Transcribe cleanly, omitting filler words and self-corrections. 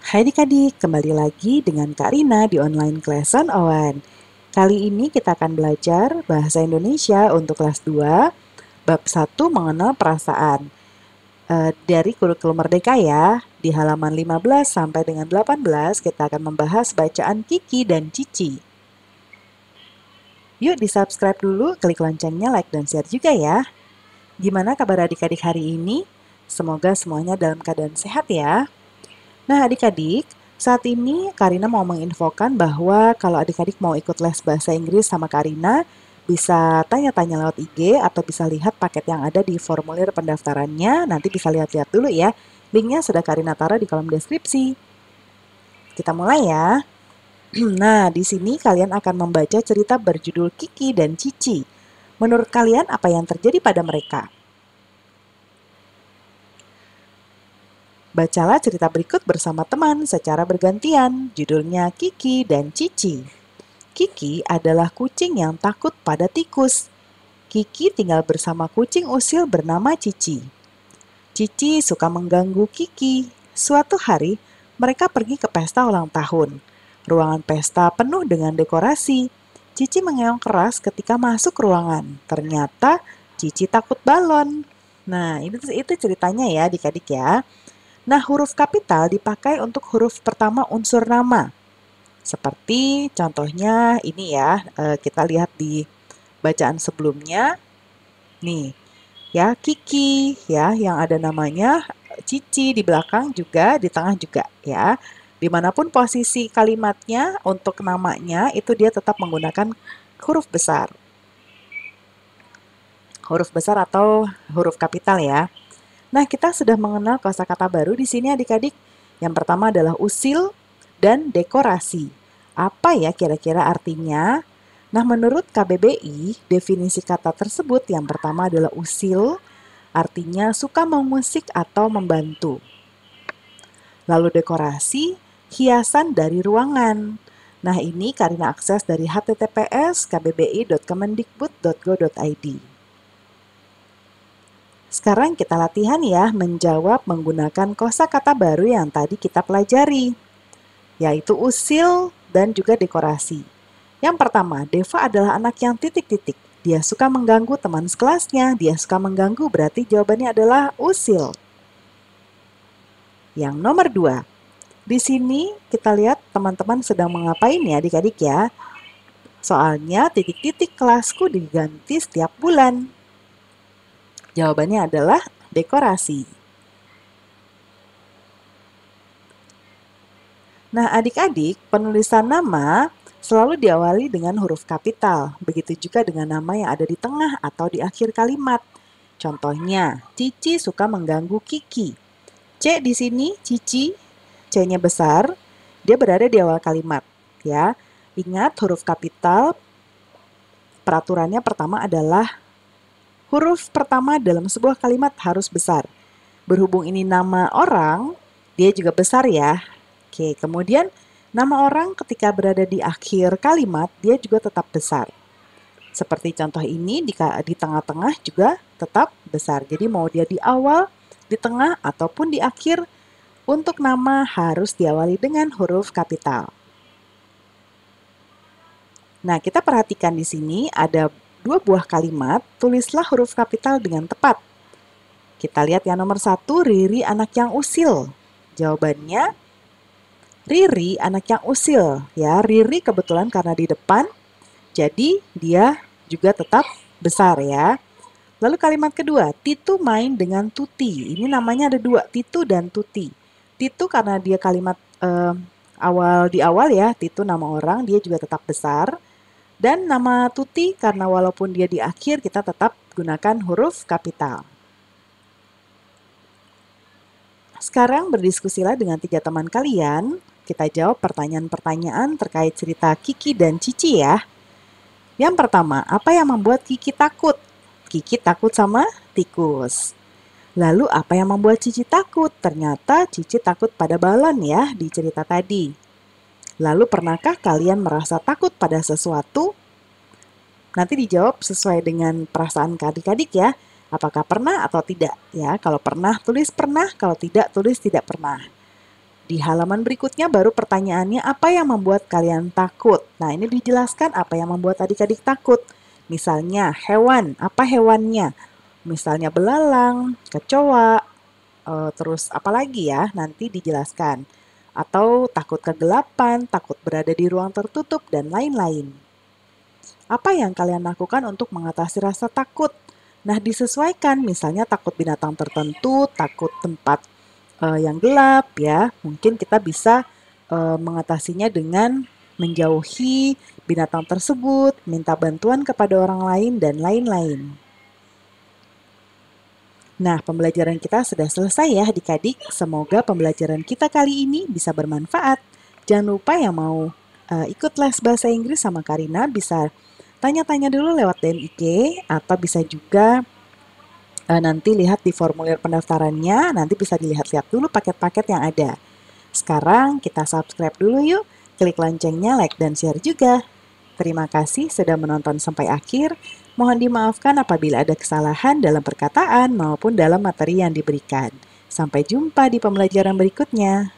Hai adik-adik, kembali lagi dengan Kak Rina di online Class 101. Kali ini kita akan belajar Bahasa Indonesia untuk kelas 2, bab 1 mengenal perasaan. Dari kurikulum Merdeka ya, di halaman 15 sampai dengan 18 kita akan membahas bacaan Kiki dan Cici. Yuk di-subscribe dulu, klik loncengnya, like dan share juga ya. Gimana kabar adik-adik hari ini? Semoga semuanya dalam keadaan sehat ya. Nah adik-adik, saat ini Karina mau menginfokan bahwa kalau adik-adik mau ikut les bahasa Inggris sama Karina, bisa tanya-tanya lewat IG atau bisa lihat paket yang ada di formulir pendaftarannya. Nanti bisa lihat-lihat dulu ya. Linknya sudah Karina taruh di kolom deskripsi. Kita mulai ya. Nah, di sini kalian akan membaca cerita berjudul Kiki dan Cici. Menurut kalian apa yang terjadi pada mereka? Bacalah cerita berikut bersama teman secara bergantian. Judulnya Kiki dan Cici. Kiki adalah kucing yang takut pada tikus. Kiki tinggal bersama kucing usil bernama Cici. Cici suka mengganggu Kiki. Suatu hari, mereka pergi ke pesta ulang tahun. Ruangan pesta penuh dengan dekorasi. Cici mengeong keras ketika masuk ruangan. Ternyata Cici takut balon. Nah, itu ceritanya ya adik-adik ya. Nah, huruf kapital dipakai untuk huruf pertama unsur nama. Seperti contohnya ini ya, kita lihat di bacaan sebelumnya. Nih, ya Kiki ya yang ada namanya, Cici di belakang juga, di tengah juga ya. Dimanapun posisi kalimatnya untuk namanya itu dia tetap menggunakan huruf besar. Huruf besar atau huruf kapital ya. Nah, kita sudah mengenal kosakata baru di sini adik-adik. Yang pertama adalah usil dan dekorasi. Apa ya kira-kira artinya? Nah, menurut KBBI, definisi kata tersebut yang pertama adalah usil, artinya suka memusik atau membantu. Lalu dekorasi, hiasan dari ruangan. Nah, ini Karina akses dari https://kbbi.kemendikbud.go.id. Sekarang kita latihan ya menjawab menggunakan kosakata baru yang tadi kita pelajari, yaitu usil dan juga dekorasi. Yang pertama, Deva adalah anak yang titik-titik. Dia suka mengganggu teman sekelasnya. Dia suka mengganggu berarti jawabannya adalah usil. Yang nomor 2, di sini kita lihat teman-teman sedang mengapain ya adik-adik ya. Soalnya titik-titik kelasku diganti setiap bulan. Jawabannya adalah dekorasi. Nah adik-adik, penulisan nama selalu diawali dengan huruf kapital. Begitu juga dengan nama yang ada di tengah atau di akhir kalimat. Contohnya, Cici suka mengganggu Kiki. C di sini, Cici, C-nya besar, dia berada di awal kalimat. Ya, ingat huruf kapital, peraturannya pertama adalah huruf pertama dalam sebuah kalimat harus besar. Berhubung ini nama orang, dia juga besar ya. Oke, kemudian nama orang ketika berada di akhir kalimat, dia juga tetap besar. Seperti contoh ini, di tengah-tengah juga tetap besar. Jadi mau dia di awal, di tengah, ataupun di akhir, untuk nama harus diawali dengan huruf kapital. Nah, kita perhatikan di sini ada 2 buah kalimat, tulislah huruf kapital dengan tepat. Kita lihat yang nomor 1, Riri anak yang usil. Jawabannya, Riri anak yang usil. Ya, Riri kebetulan karena di depan, jadi dia juga tetap besar ya. Lalu kalimat kedua, Titu main dengan Tuti. Ini namanya ada 2, Titu dan Tuti. Titu karena dia kalimat di awal ya, Titu nama orang, dia juga tetap besar. Dan nama Tuti karena walaupun dia di akhir, kita tetap gunakan huruf kapital. Sekarang berdiskusilah dengan 3 teman kalian. Kita jawab pertanyaan-pertanyaan terkait cerita Kiki dan Cici ya. Yang pertama, apa yang membuat Kiki takut? Kiki takut sama tikus. Lalu apa yang membuat Cici takut? Ternyata Cici takut pada balon ya di cerita tadi. Lalu pernahkah kalian merasa takut pada sesuatu? Nanti dijawab sesuai dengan perasaan adik-adik ya. Apakah pernah atau tidak ya? Kalau pernah tulis pernah, kalau tidak tulis tidak pernah. Di halaman berikutnya baru pertanyaannya apa yang membuat kalian takut. Nah, ini dijelaskan apa yang membuat adik-adik takut. Misalnya hewan, apa hewannya? Misalnya belalang, kecoa, terus apa lagi ya? Nanti dijelaskan. Atau takut kegelapan, takut berada di ruang tertutup, dan lain-lain. Apa yang kalian lakukan untuk mengatasi rasa takut? Nah, disesuaikan, misalnya takut binatang tertentu, takut tempat yang gelap ya. Mungkin kita bisa mengatasinya dengan menjauhi binatang tersebut, minta bantuan kepada orang lain, dan lain-lain. Nah, pembelajaran kita sudah selesai ya adik-adik. Semoga pembelajaran kita kali ini bisa bermanfaat. Jangan lupa yang mau ikut les bahasa Inggris sama Karina bisa tanya-tanya dulu lewat DM IG atau bisa juga nanti lihat di formulir pendaftarannya, nanti bisa dilihat-lihat dulu paket-paket yang ada. Sekarang kita subscribe dulu yuk, klik loncengnya, like dan share juga. Terima kasih sudah menonton sampai akhir. Mohon dimaafkan apabila ada kesalahan dalam perkataan maupun dalam materi yang diberikan. Sampai jumpa di pembelajaran berikutnya.